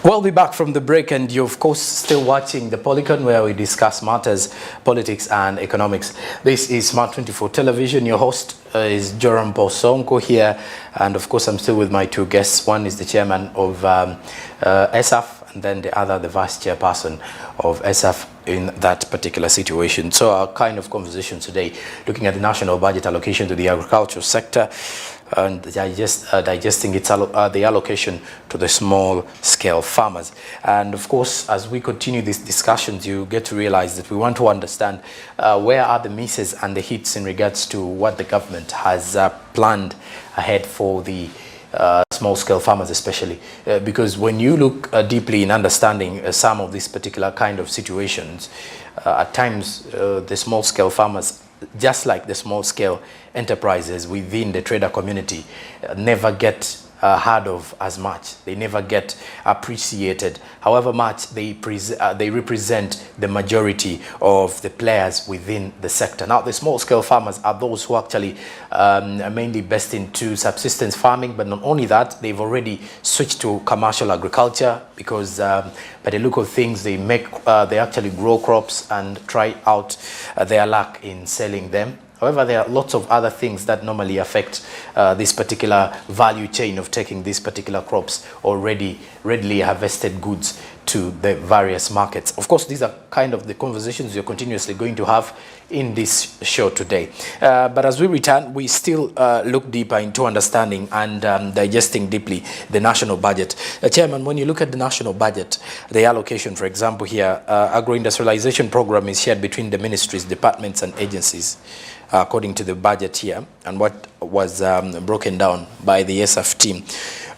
We'll be back from the break, and you're of course still watching the Policon, where we discuss matters, politics and economics. This is Smart 24 Television. Your host is Joram Bosonko here, and of course I'm still with my two guests. One is the chairman of SAF, and then the other the vice chairperson of SAF in that particular situation. So our kind of conversation today, looking at the national budget allocation to the agricultural sector, and digesting the allocation to the small-scale farmers. And of course, as we continue these discussions, you get to realize that we want to understand where are the misses and the hits in regards to what the government has planned ahead for the small-scale farmers, especially because when you look deeply in understanding some of these particular kind of situations, at times the small-scale farmers, just like the small-scale enterprises within the trader community, never get heard of as much. They never get appreciated, however much they represent the majority of the players within the sector. Now, the small-scale farmers are those who actually are mainly based into subsistence farming, but not only that, they've already switched to commercial agriculture because by the look of things, they actually grow crops and try out their luck in selling them. However, there are lots of other things that normally affect this particular value chain of taking these particular crops or readily harvested goods to the various markets. Of course, these are kind of the conversations you're continuously going to have in this show today. But as we return, we still look deeper into understanding and digesting deeply the national budget. Chairman, when you look at the national budget, the allocation, for example, here, agro-industrialization program is shared between the ministries, departments and agencies, according to the budget here and what was broken down by the SAF team.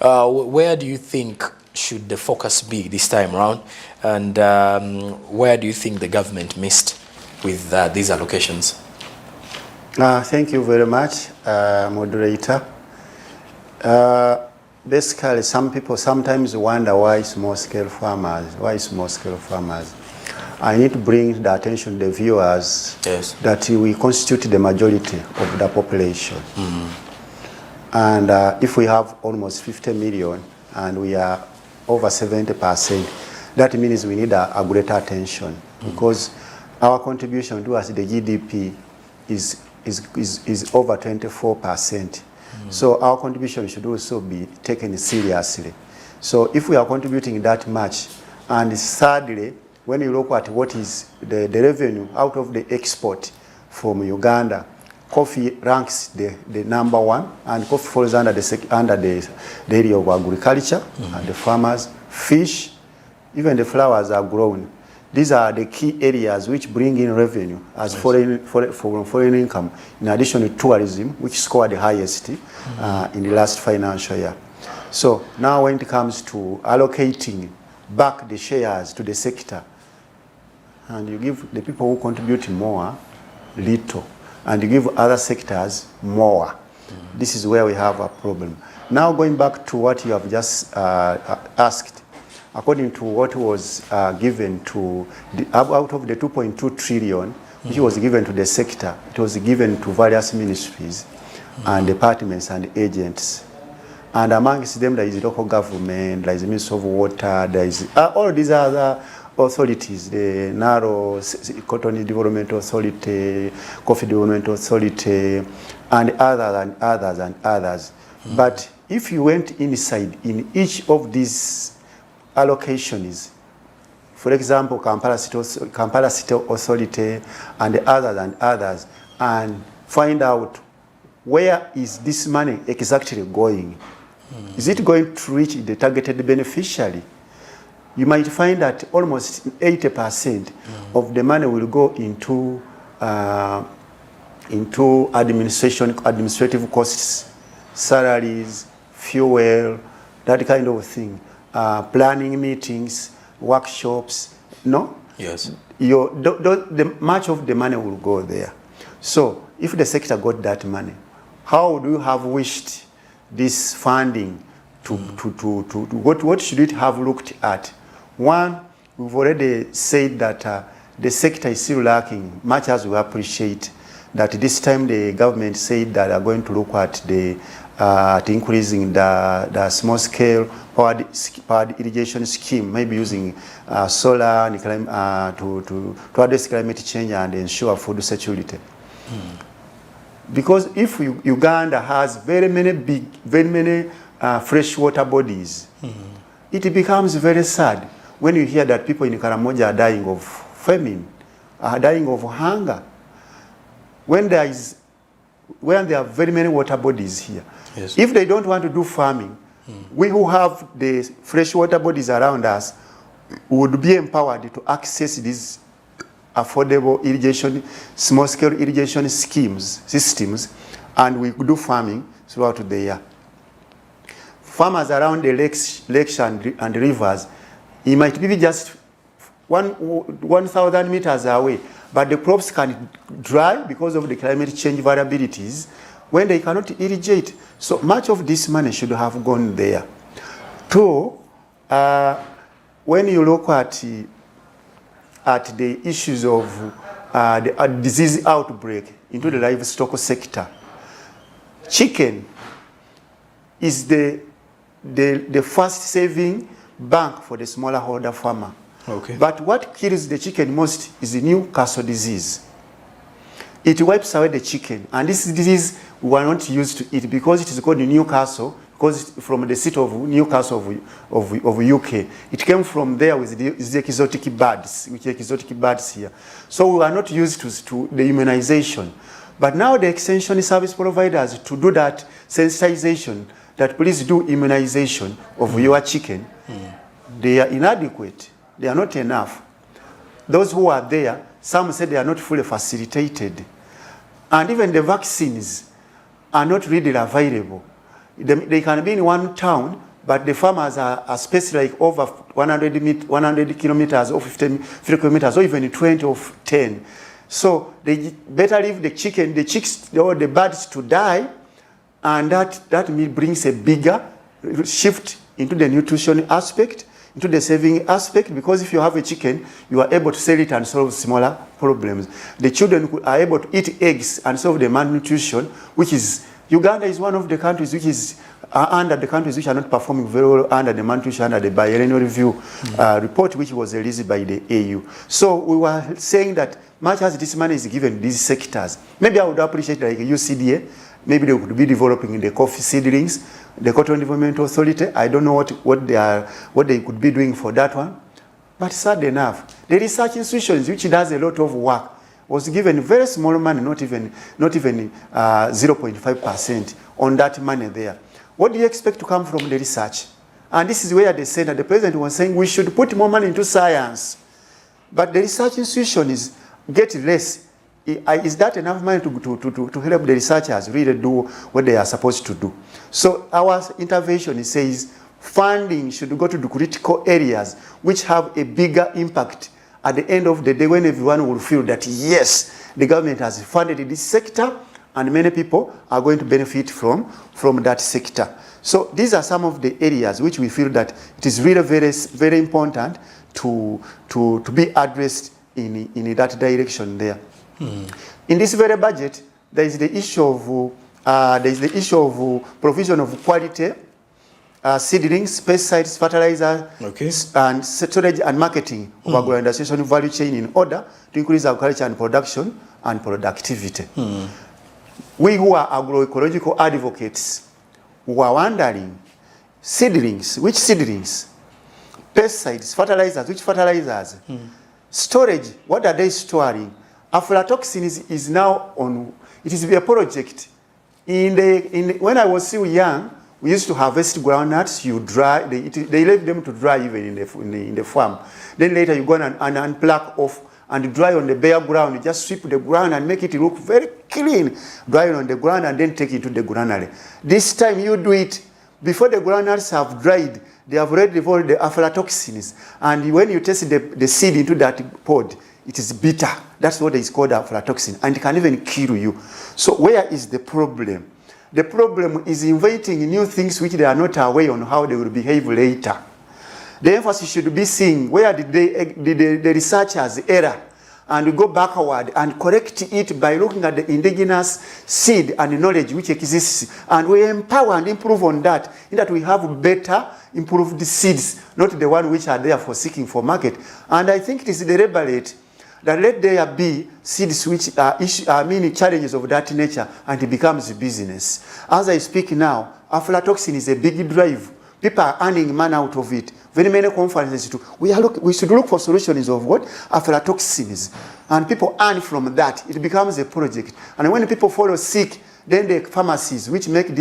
Where do you think should the focus be this time around, and where do you think the government missed with these allocations? Thank you very much, moderator. Basically, some people sometimes wonder why small-scale farmers. I need to bring the attention of the viewers that we constitute the majority of the population. And if we have almost 50 million and we are over 70%, that means we need a greater attention because our contribution towards the GDP is over 24%. So our contribution should also be taken seriously. So if we are contributing that much, and thirdly, when you look at what is the revenue out of the export from Uganda, coffee ranks the number one, and coffee falls under the area of agriculture and the farmers. Fish, even the flowers are grown. These are the key areas which bring in revenue as foreign income, in addition to tourism, which scored the highest in the last financial year. So now when it comes to allocating back the shares to the sector, and you give the people who contribute more little, and you give other sectors more. This is where we have a problem. Now going back to what you have just asked, according to what was given to, out of the 2.2 trillion, which was given to the sector, it was given to various ministries and departments and agents. And amongst them there is local government, there is the Ministry of Water, there is all these other authorities, the Narrow Cotton Development Authority, Coffee Development Authority, and others. But if you went inside in each of these allocations, for example, Kampala City Authority and others, and find out where is this money exactly going? Is it going to reach the targeted beneficiary? You might find that almost 80% of the money will go into administrative costs, salaries, fuel, that kind of thing, planning meetings, workshops. No? Yes. Much of the money will go there. So if the sector got that money, how do you have wished this funding what should it have looked at? One, we've already said that the sector is still lacking, much as we appreciate that this time the government said that they are going to look at the at increasing the small-scale powered irrigation scheme, maybe using solar and to address climate change and ensure food security. Because if Uganda has very many freshwater bodies, it becomes very sad when you hear that people in Karamoja are dying of famine, are dying of hunger. When there are very many water bodies here. Yes. If they don't want to do farming, we who have the freshwater bodies around us would be empowered to access these affordable irrigation, small-scale irrigation systems, and we could do farming throughout the year. Farmers around the lakes and rivers, it might be just 1,000 meters away, but the crops can dry because of the climate change variabilities when they cannot irrigate. So much of this money should have gone there. Two, when you look at the issues of the disease outbreak into the livestock sector, chicken is the first saving bank for the smallholder farmer. Okay. But what kills the chicken most is the Newcastle disease. It wipes away the chicken, and this disease we are not used to it because it is called Newcastle, because it's from the seat of Newcastle of UK. It came from there with the exotic birds, which are exotic birds here. So we are not used to the immunization. But now the extension service providers to do that sensitization, that please do immunization of your chicken, they are inadequate. They are not enough. Those who are there, some say they are not fully facilitated. And even the vaccines are not really available. They can be in one town, but the farmers are spaced like over 100 kilometers or 50 kilometers or even 20 or 10. So they better leave the chicks or the birds to die, and that brings a bigger shift into the nutrition aspect, into the saving aspect, because if you have a chicken, you are able to sell it and solve smaller problems. The children are able to eat eggs and solve the malnutrition, which is, Uganda is one of the countries which is under the countries which are not performing very well under the malnutrition, under the biennial review report, which was released by the AU. So we were saying that much as this money is given these sectors, maybe I would appreciate like UCDA, maybe they could be developing the coffee seedlings, the Cotton Development Authority. I don't know what they could be doing for that one. But sad enough, the research institutions, which does a lot of work, was given very small money, not even 0.5% on that money there. What do you expect to come from the research? And this is where the president was saying we should put more money into science. But the research institutions get less. Is that enough money to help the researchers really do what they are supposed to do? So our intervention says funding should go to the critical areas which have a bigger impact at the end of the day, when everyone will feel that yes, the government has funded this sector and many people are going to benefit from that sector. So these are some of the areas which we feel that it is really very, very important to be addressed in that direction there. In this very budget, there is the issue of provision of quality seedlings, pesticides, fertilizer, and storage and marketing of agroindustrial value chain in order to increase agriculture and production and productivity. We who are agroecological advocates who are wondering, seedlings, which seedlings? Pesticides, fertilizers, which fertilizers? Storage, what are they storing? Aflatoxin is now on, it is a project. When I was still young, we used to harvest groundnuts, you dry, they leave them to dry even in the farm. Then later you go and unpluck off and dry on the bare ground. You just sweep the ground and make it look very clean. Dry it on the ground and then take it to the granary. This time you do it before the groundnuts have dried. They have already developed the aflatoxins. And when you test the seed into that pod, it is bitter. That's what is called aflatoxin. And it can even kill you. So where is the problem? The problem is inventing new things which they are not aware on how they will behave later. The emphasis should be seeing where did the researchers error and we go backward and correct it by looking at the indigenous seed and knowledge which exists, and we empower and improve on that, in that we have better improved seeds, not the one which are there for seeking for market. And I think it is deliberate that let there be seeds which are challenges of that nature, and it becomes business. As I speak now, aflatoxin is a big drive. People are earning money out of it. Very many conferences too. We should look for solutions of what? Aflatoxins. And people earn from that. It becomes a project. And when people follow sick, then the pharmacies which make the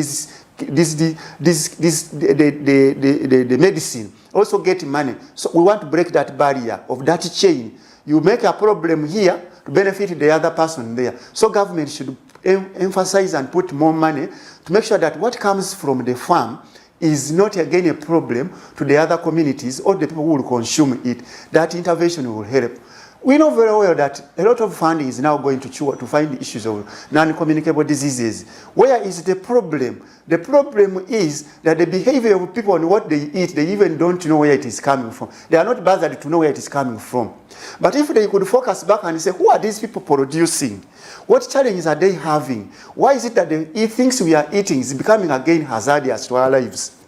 medicine also get money. So we want to break that barrier of that chain. You make a problem here to benefit the other person there. So government should emphasize and put more money to make sure that what comes from the farm is not again a problem to the other communities or the people who will consume it. That intervention will help. We know very well that a lot of funding is now going to find issues of non-communicable diseases. Where is the problem? The problem is that the behavior of people and what they eat, they even don't know where it is coming from. They are not bothered to know where it is coming from. But if they could focus back and say, who are these people producing? What challenges are they having? Why is it that the things we are eating is becoming again hazardous to our lives?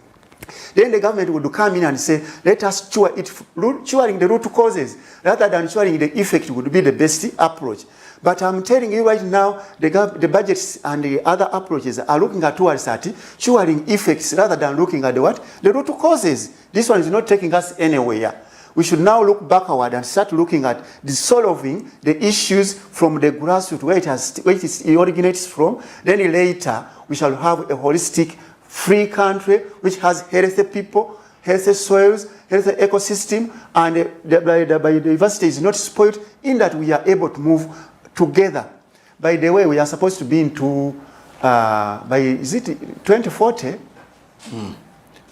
Then the government would come in and say, let us cure it. Curing the root causes rather than curing the effect would be the best approach. But I'm telling you right now, the budgets and the other approaches are looking at towards that, curing effects rather than looking at the what? The root causes. This one is not taking us anywhere. We should now look backward and start looking at solving the issues from the grassroots, where it originates from. Then later, we shall have a holistic, free country which has healthy people, healthy soils, healthy ecosystem, and the biodiversity is not spoiled, in that we are able to move together. By the way, we are supposed to be into, is it 2040?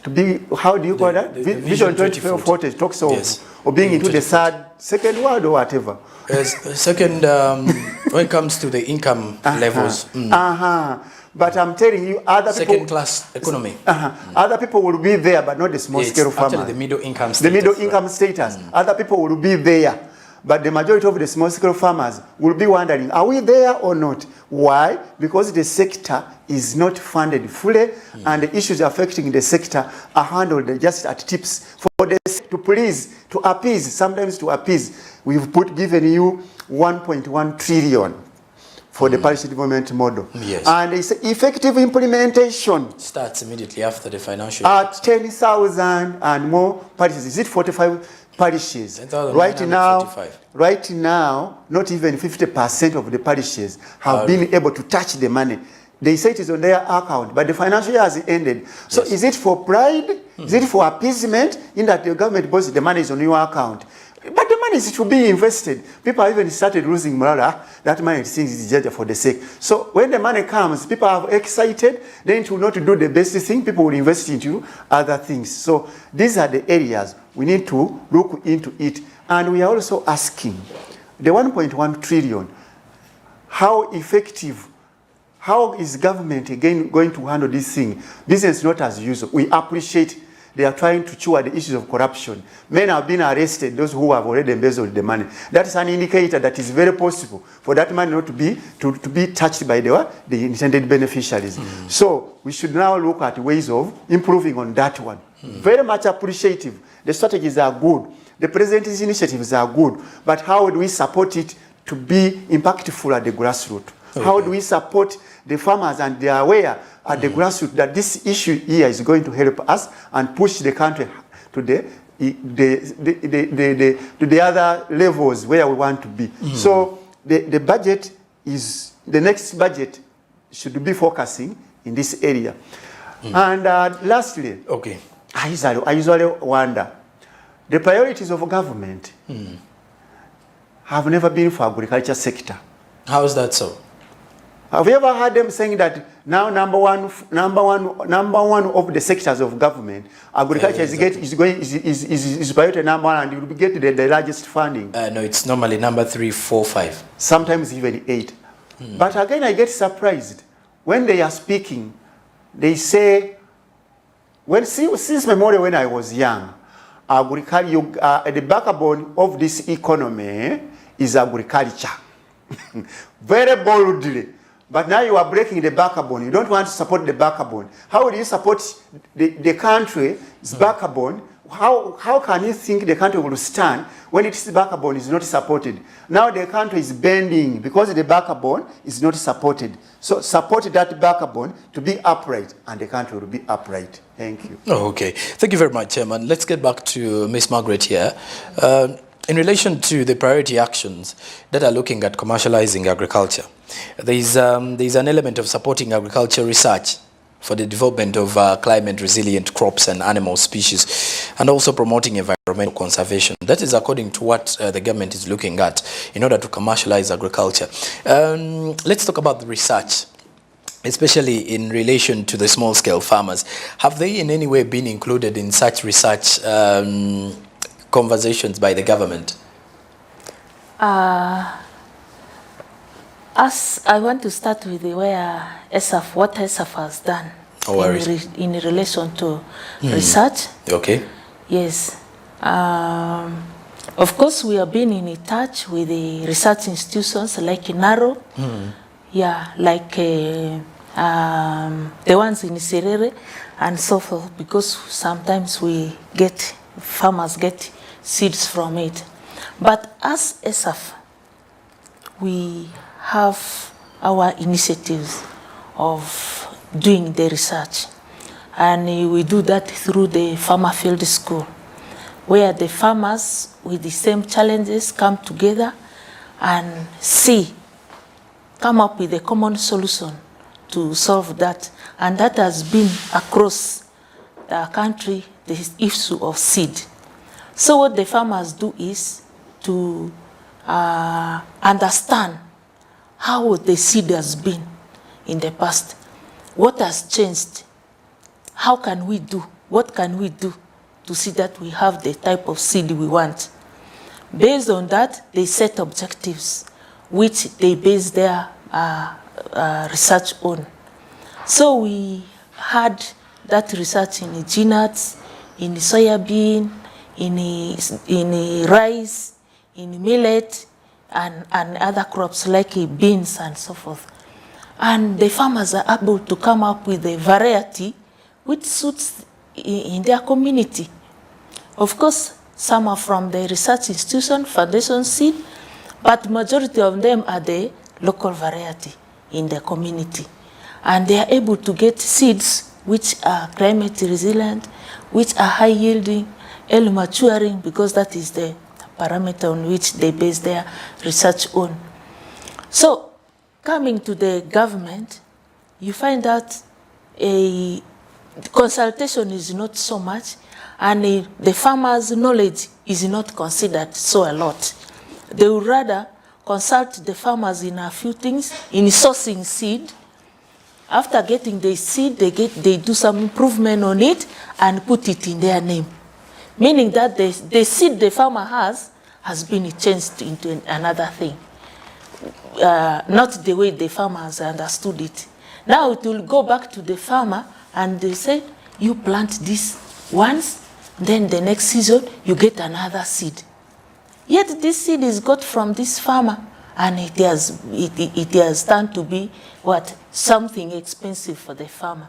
To be, how do you call that? Vision 2040 talks of being into the second world or whatever. Second, when it comes to the income levels. But I'm telling you, other people... Second class economy. Other people will be there, but not the small scale farmers. Actually the middle income status. The middle income status. Other people will be there. But the majority of the small scale farmers will be wondering, are we there or not? Why? Because the sector is not funded fully, and the issues affecting the sector are handled just at tips. For the to please, to appease, sometimes to appease, we've given you 1.1 trillion for the parish development model. Yes. And it's effective implementation. Starts immediately after the financial year. At 10,000 and more parishes. Is it 45 parishes? Right now, not even 50% of the parishes have been able to touch the money. They say it is on their account, but the financial year has ended. So is it for pride? Is it for appeasement, in that the government boss, the money is on your account? But the money should be invested. People even started losing morale. That money is just for the sake. So when the money comes, people are excited. Then to not do the best thing, people will invest into other things. So these are the areas we need to look into it. And we are also asking, the 1.1 trillion, how effective, how is government again going to handle this thing? Business not as usual. We appreciate they are trying to cure the issues of corruption. Men have been arrested, those who have already embezzled the money. That's an indicator that is very possible for that money not to be touched by the intended beneficiaries. So we should now look at ways of improving on that one. Very much appreciative. The strategies are good. The president's initiatives are good. But how do we support it to be impactful at the grassroots? How do we support the farmers, and they are aware at the grassroots that this issue here is going to help us and push the country to the other levels where we want to be. So the budget is, the next budget should be focusing in this area. And lastly, I usually wonder, the priorities of government have never been for agriculture sector. How is that so? Have you ever heard them saying that now number one of the sectors of government, agriculture is priority number one, and you will get the largest funding? No, it's normally number 3, 4, 5. Sometimes even 8. But again, I get surprised when they are speaking. They say, since memory when I was young, agriculture, the backbone of this economy is agriculture. Very boldly. But now you are breaking the backbone. You don't want to support the backbone. How will you support the country's backbone? How can you think the country will stand when its backbone is not supported? Now the country is bending because the backbone is not supported. So support that backbone to be upright, and the country will be upright. Thank you. Oh, okay. Thank you very much, Chairman. Let's get back to Ms. Margaret here. In relation to the priority actions that are looking at commercializing agriculture, there's an element of supporting agriculture research for the development of climate-resilient crops and animal species, and also promoting environmental conservation. That is according to what the government is looking at in order to commercialize agriculture. Let's talk about the research, especially in relation to the small-scale farmers. Have they in any way been included in such research conversations by the government? As I want to start with where ESAF, what ESAF has done in relation to research. Okay. Yes. Of course, we have been in touch with the research institutions like NARO, yeah, like the ones in Serere and so forth, because sometimes farmers get seeds from it. But as ESAF, we have our initiatives of doing the research, and we do that through the farmer field school, where the farmers with the same challenges come together and come up with a common solution to solve that. And that has been across the country, the issue of seed. So what the farmers do is to understand how the seed has been in the past, what has changed, how can we do, what can we do to see that we have the type of seed we want. Based on that, they set objectives, which they base their research on. So we had that research in GNATs, in soybean, in rice, in millet, and other crops like beans and so forth. And the farmers are able to come up with a variety which suits in their community. Of course, some are from the research institution, foundation seed, but majority of them are the local variety in the community. And they are able to get seeds which are climate resilient, which are high yielding, early maturing, because that is the parameter on which they base their research on. So, coming to the government, you find that a consultation is not so much, and the farmers' knowledge is not considered so a lot. They would rather consult the farmers in a few things, in sourcing seed. After getting the seed, they do some improvement on it and put it in their name. Meaning that the seed the farmer has been changed into another thing. Not the way the farmer has understood it. Now it will go back to the farmer, and they say, you plant this once, then the next season you get another seed. Yet this seed is got from this farmer, and it has turned to be what? Something expensive for the farmer.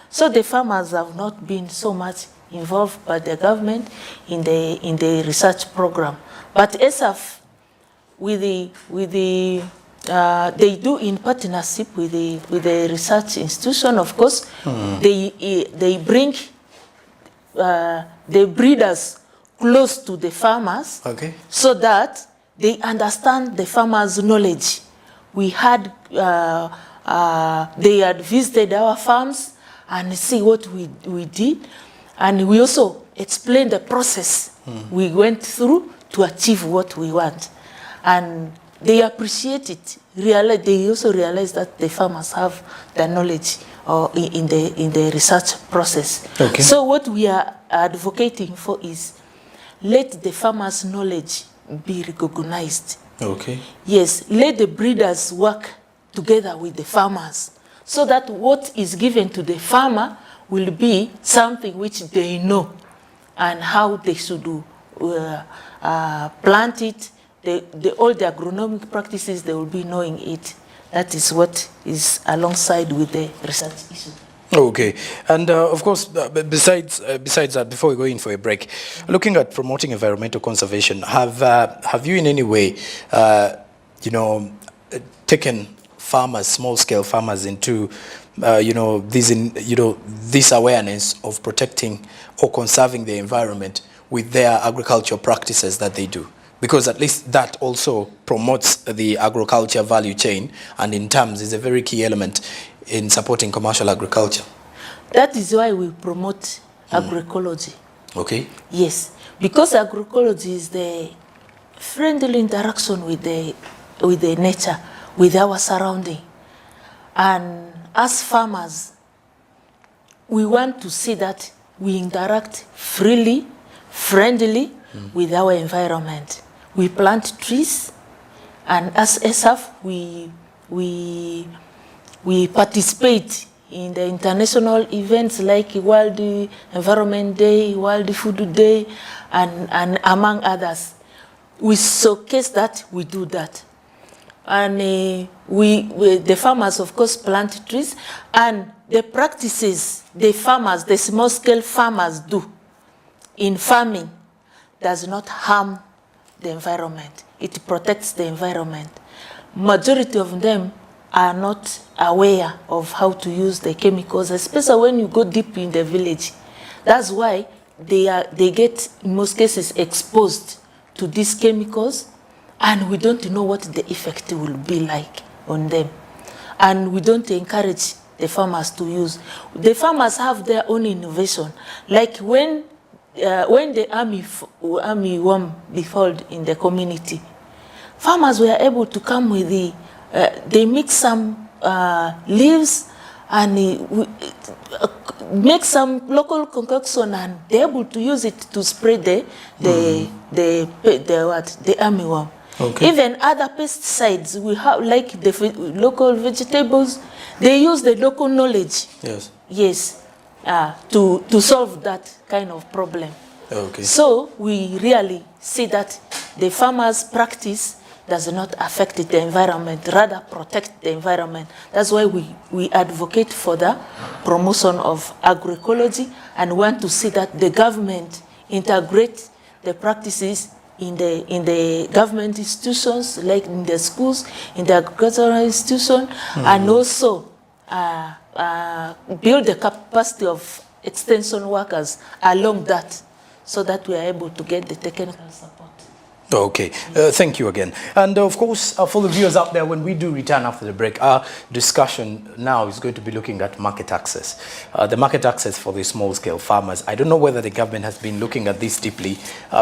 So the farmers have not been so much involved by the government in the research program. But ESAF, they do in partnership with the research institution, of course. They bring the breeders close to the farmers, okay, so that they understand the farmers' knowledge. They had visited our farms and see what we did, and we also explained the process we went through to achieve what we want. And they appreciate it. They also realize that the farmers have the knowledge in the research process. Okay. So what we are advocating for is let the farmers' knowledge be recognized. Okay. Yes, let the breeders work together with the farmers so that what is given to the farmer will be something which they know and how they should plant it, all the agronomic practices, they will be knowing it. That is what is alongside with the research issue. Okay, and of course, besides that, before we go in for a break, looking at promoting environmental conservation, have you in any way, taken farmers, small-scale farmers, into this awareness of protecting or conserving the environment with their agricultural practices that they do? Because at least that also promotes the agriculture value chain, and in terms is a very key element in supporting commercial agriculture. That is why we promote agroecology. Okay. Yes, because agroecology is the friendly interaction with the nature, with our surrounding. And as farmers, we want to see that we interact freely, friendly with our environment. We plant trees, and as SAF, we participate in the international events like World Environment Day, World Food Day, and among others. We showcase that, we do that. And the farmers, of course, plant trees, and the practices the farmers, the small-scale farmers do in farming does not harm the environment. It protects the environment. Majority of them are not aware of how to use the chemicals, especially when you go deep in the village. That's why they get, in most cases, exposed to these chemicals, and we don't know what the effect will be like on them. And we don't encourage the farmers to use. The farmers have their own innovation. Like when the army worm befalled in the community, farmers were able to come with they mix some leaves and make some local concoction, and they're able to use it to spray the armyworm. Okay. Even other pesticides we have, like the local vegetables, they use the local knowledge. Yes. Yes, to solve that kind of problem. Okay. So we really see that the farmers' practice does not affect the environment, rather protect the environment. That's why we advocate for the promotion of agroecology, and want to see that the government integrate the practices in the government institutions, like in the schools, in the agricultural institution, and also build the capacity of extension workers along that, so that we are able to get the technical support. Okay, thank you again. And of course, for the viewers out there, when we do return after the break, our discussion now is going to be looking at market access. The market access for the small-scale farmers. I don't know whether the government has been looking at this deeply,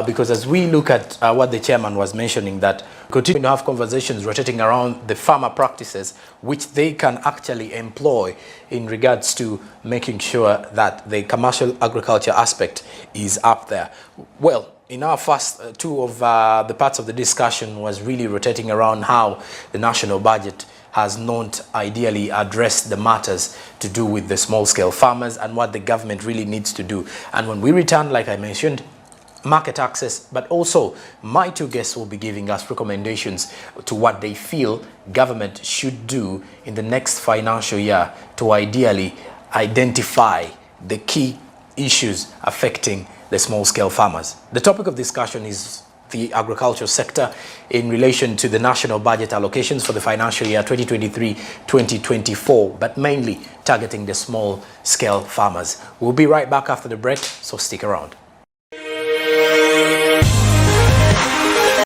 because as we look at what the chairman was mentioning, that continue to have conversations rotating around the farmer practices, which they can actually employ in regards to making sure that the commercial agriculture aspect is up there. Well, in our first two of the parts of the discussion was really rotating around how the national budget has not ideally addressed the matters to do with the small-scale farmers and what the government really needs to do. And when we return, like I mentioned, market access, but also my two guests will be giving us recommendations to what they feel government should do in the next financial year to ideally identify the key issues affecting the small-scale farmers. The topic of discussion is the agricultural sector in relation to the national budget allocations for the financial year 2023-2024, but mainly targeting the small-scale farmers. We'll be right back after the break, so stick around.